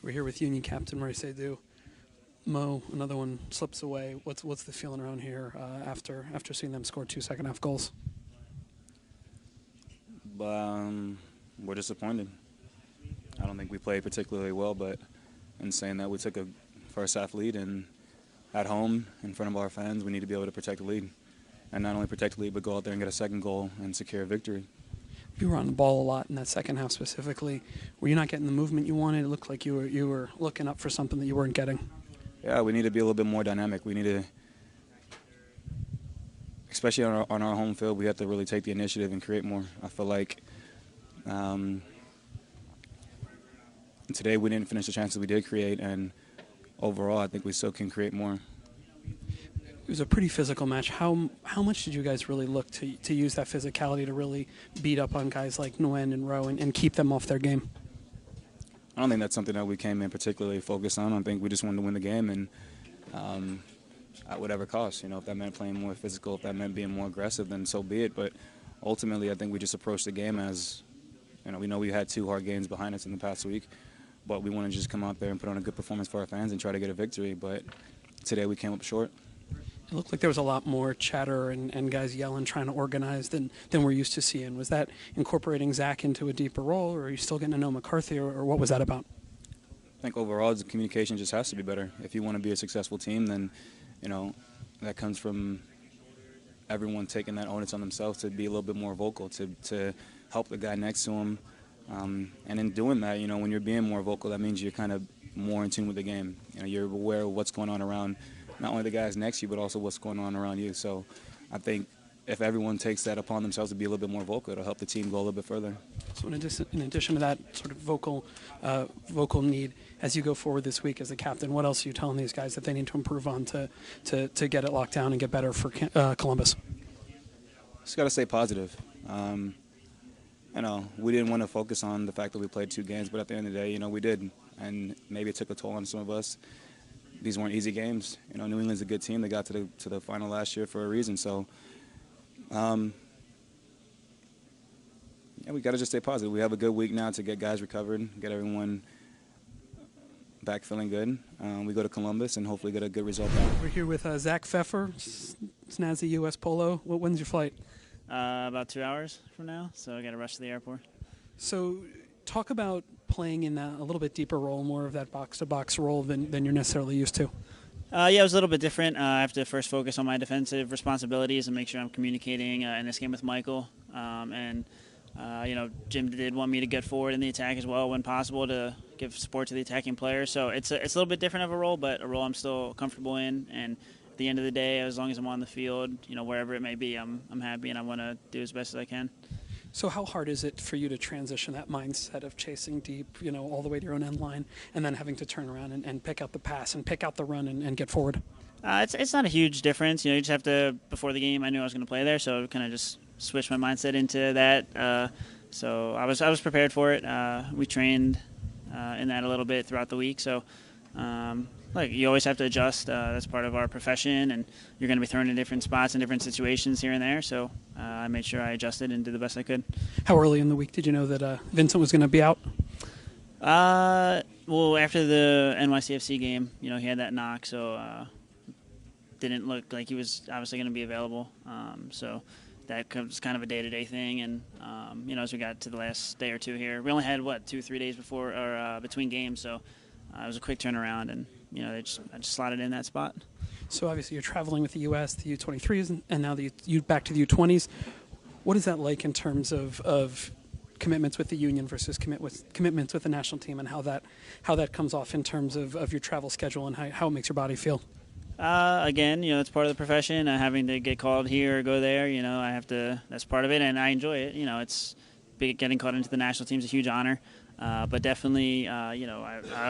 We're here with Union captain Mo Edu. Mo, another one slips away. What's the feeling around here after seeing them score 2 second-half goals? We're disappointed. I don't think we played particularly well, but in saying that, we took a first-half lead, and at home, in front of our fans, we need to be able to protect the lead. And not only protect the lead, but go out there and get a second goal and secure a victory. You were on the ball a lot in that second half specifically. Were you not getting the movement you wanted? It looked like you were looking up for something that you weren't getting. Yeah, we need to be a little bit more dynamic. We need to, especially on our home field, we have to really take the initiative and create more. I feel like today we didn't finish the chances we did create, and overall I think we still can create more. It was a pretty physical match. How much did you guys really look to use that physicality to really beat up on guys like Nguyen and Rowe and keep them off their game? I don't think that's something that we came in particularly focused on. I think we just wanted to win the game, and at whatever cost. You know, if that meant playing more physical, if that meant being more aggressive, then so be it. But ultimately, I think we just approached the game as, you know we had 2 hard games behind us in the past week, but we want to just come out there and put on a good performance for our fans and try to get a victory. But today we came up short. It looked like there was a lot more chatter and guys yelling, trying to organize than we're used to seeing. Was that incorporating Zach into a deeper role, or are you still getting to know McCarthy, or what was that about? I think overall the communication just has to be better. If you want to be a successful team, then that comes from everyone taking that onus on themselves to be a little bit more vocal, to help the guy next to him. And in doing that, when you're being more vocal, that means you're kind of more in tune with the game. You're aware of what's going on around not only the guys next to you, but also what's going on around you. So I think if everyone takes that upon themselves to be a little bit more vocal, it'll help the team go a little bit further. So in addition to that sort of vocal need, as you go forward this week as a captain, what else are you telling these guys that they need to improve on to get it locked down and get better for Columbus? Just got to stay positive. We didn't want to focus on the fact that we played 2 games, but at the end of the day, we did. And maybe it took a toll on some of us. These weren't easy games. New England's a good team. They got to the final last year for a reason. So, we got to just stay positive. We have a good week now to get guys recovered, get everyone back feeling good. We go to Columbus and hopefully get a good result back. We're here with Zach Pfeffer, snazzy U.S. Polo. When's your flight? About 2 hours from now, so I got to rush to the airport. So talk about playing in a little bit deeper role, more of that box-to-box role than you're necessarily used to. It was a little bit different. I have to first focus on my defensive responsibilities and make sure I'm communicating in this game with Michael. Jim did want me to get forward in the attack as well when possible to give support to the attacking players. So it's a little bit different of a role, but a role I'm still comfortable in. And at the end of the day, as long as I'm on the field, wherever it may be, I'm happy and I want to do as best as I can. So how hard is it for you to transition that mindset of chasing deep, all the way to your own end line, and then having to turn around and pick out the pass and pick out the run and get forward? It's not a huge difference. You just have to, before the game, I knew I was going to play there, so kind of just switch my mindset into that. So I was prepared for it. We trained in that a little bit throughout the week. So you always have to adjust. That's part of our profession, and you're going to be thrown in different spots and different situations here and there. So I made sure I adjusted and did the best I could. How early in the week did you know that Vincent was going to be out? Well, after the NYCFC game, he had that knock, so didn't look like he was obviously going to be available. So that was kind of a day-to-day thing, and as we got to the last day or 2 here, we only had 2-3 days before or between games, so it was a quick turnaround, and I just slotted in that spot. So obviously you're traveling with the U.S., the U23s, and now you back to the U20s. What is that like in terms of commitments with the union versus commitments with the national team, and how that comes off in terms of your travel schedule and how it makes your body feel? Again, it's part of the profession. Having to get called here or go there, I have to. That's part of it, and I enjoy it. It's getting called into the national team is a huge honor. But definitely, I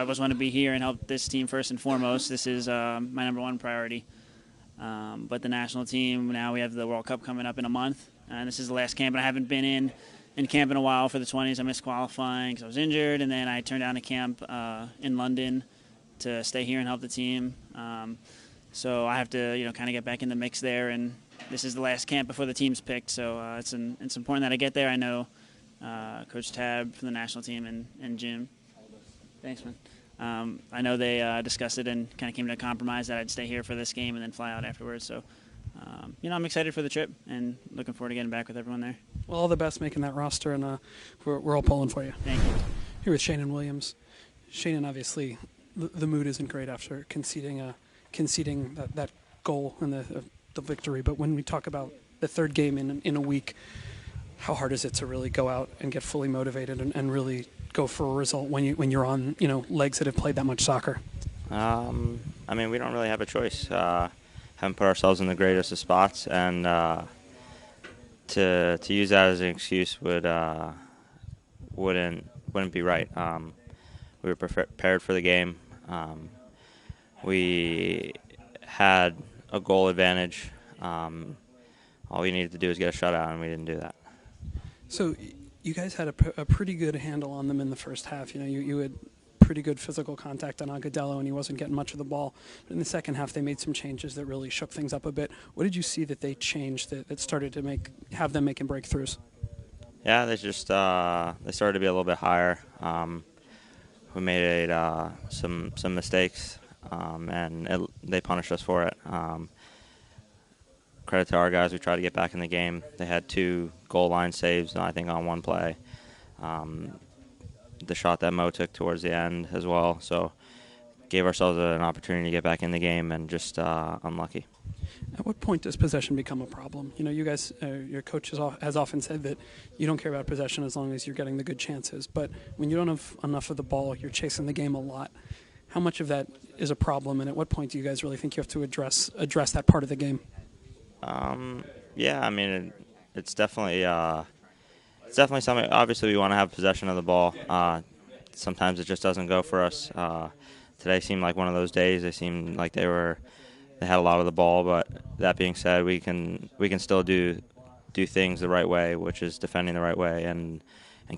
always want to be here and help this team first and foremost. This is my number 1 priority. But the national team, now we have the World Cup coming up in a month, and this is the last camp. And I haven't been in camp in a while for the 20s. I missed qualifying because I was injured, and then I turned down a camp in London to stay here and help the team. So I have to, kind of get back in the mix there, and this is the last camp before the team's picked. So it's important that I get there. I know Coach Tab from the national team and Jim. Thanks, man. I know they discussed it and kind of came to a compromise that I'd stay here for this game and then fly out afterwards. So, I'm excited for the trip and looking forward to getting back with everyone there. Well, all the best making that roster, and we're all pulling for you. Thank you. Here with Sheanon Williams. Sheanon, obviously, the mood isn't great after conceding that goal and the victory. But when we talk about the third game in a week, how hard is it to really go out and get fully motivated and really go for a result when you're on legs that have played that much soccer? We don't really have a choice. Haven't put ourselves in the greatest of spots, and to use that as an excuse wouldn't be right. We were prepared for the game. We had a goal advantage. All we needed to do was get a shutout, and we didn't do that. So you guys had a pretty good handle on them in the first half. You had pretty good physical contact on Agudelo, and he wasn't getting much of the ball. But in the second half, they made some changes that really shook things up a bit. What did you see that they changed that started to have them making breakthroughs? Yeah, they started to be a little bit higher. We made some mistakes, and they punished us for it. Credit to our guys, we tried to get back in the game. They had 2 goal line saves, I think, on one play. The shot that Mo took towards the end as well. So gave ourselves an opportunity to get back in the game, and just unlucky. At what point does possession become a problem? You guys, your coach has often said that you don't care about possession as long as you're getting the good chances. But when you don't have enough of the ball, you're chasing the game a lot. How much of that is a problem, and at what point do you guys really think you have to address that part of the game? It's definitely something. Obviously, we want to have possession of the ball. Sometimes it just doesn't go for us. Today seemed like one of those days. They seemed like they had a lot of the ball. But that being said, we can still do things the right way, which is defending the right way and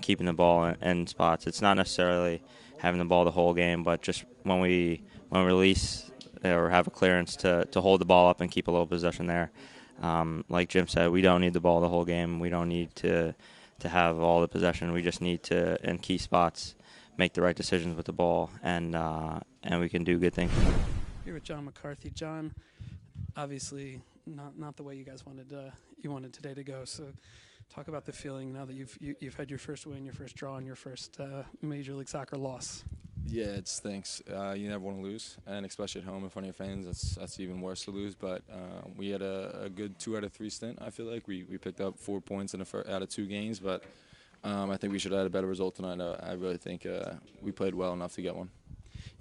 keeping the ball in spots. It's not necessarily having the ball the whole game, but just when we release or have a clearance to hold the ball up and keep a little possession there. Like Jim said, we don't need the ball the whole game. We don't need to have all the possession. We just need to, in key spots, make the right decisions with the ball, and we can do good things. Here with John McCarthy. John, obviously not the way you guys wanted today to go. So talk about the feeling now that you've had your first win, your first draw, and your first Major League Soccer loss. Yeah, it stinks. You never want to lose, and especially at home in front of your fans, that's even worse to lose. But we had a good 2 out of 3 stint. I feel like we picked up 4 points out of 2 games, but I think we should have had a better result tonight. I really think we played well enough to get one.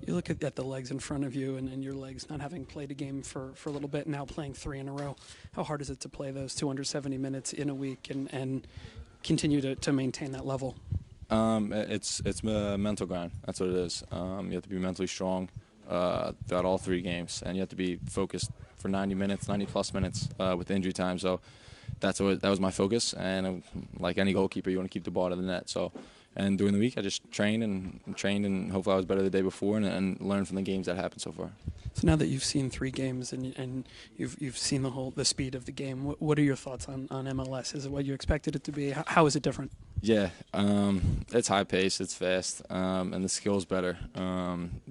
You look at the legs in front of you, and your legs not having played a game for a little bit, now playing 3 in a row. How hard is it to play those 270 minutes in a week and continue to maintain that level? It's a mental grind. That's what it is. You have to be mentally strong throughout all 3 games, and you have to be focused for 90-plus minutes with injury time. So that was my focus. And like any goalkeeper, you want to keep the ball out of the net. So, and during the week, I just trained, and hopefully I was better the day before, and learned from the games that happened so far. So now that you've seen 3 games and you've seen the speed of the game, what are your thoughts on MLS? Is it what you expected it to be? How is it different? Yeah, it's high pace, it's fast, and the skill's better.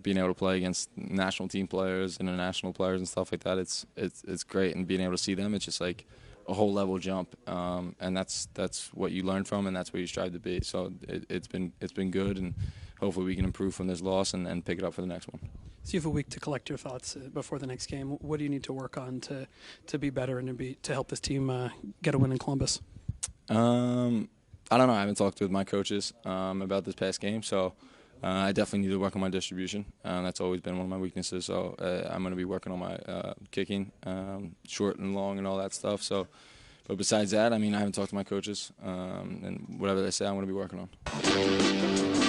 Being able to play against national team players, international players, and stuff like that, it's great. And being able to see them, it's just like a whole level jump. And that's what you learn from, and that's what you strive to be. So it's been good, and hopefully we can improve from this loss and pick it up for the next one. So you have a week to collect your thoughts before the next game. What do you need to work on to be better and to help this team get a win in Columbus? I don't know. I haven't talked with my coaches about this past game, so I definitely need to work on my distribution. That's always been one of my weaknesses. So I'm going to be working on my kicking, short and long, and all that stuff. So, but besides that, I haven't talked to my coaches, and whatever they say, I'm going to be working on.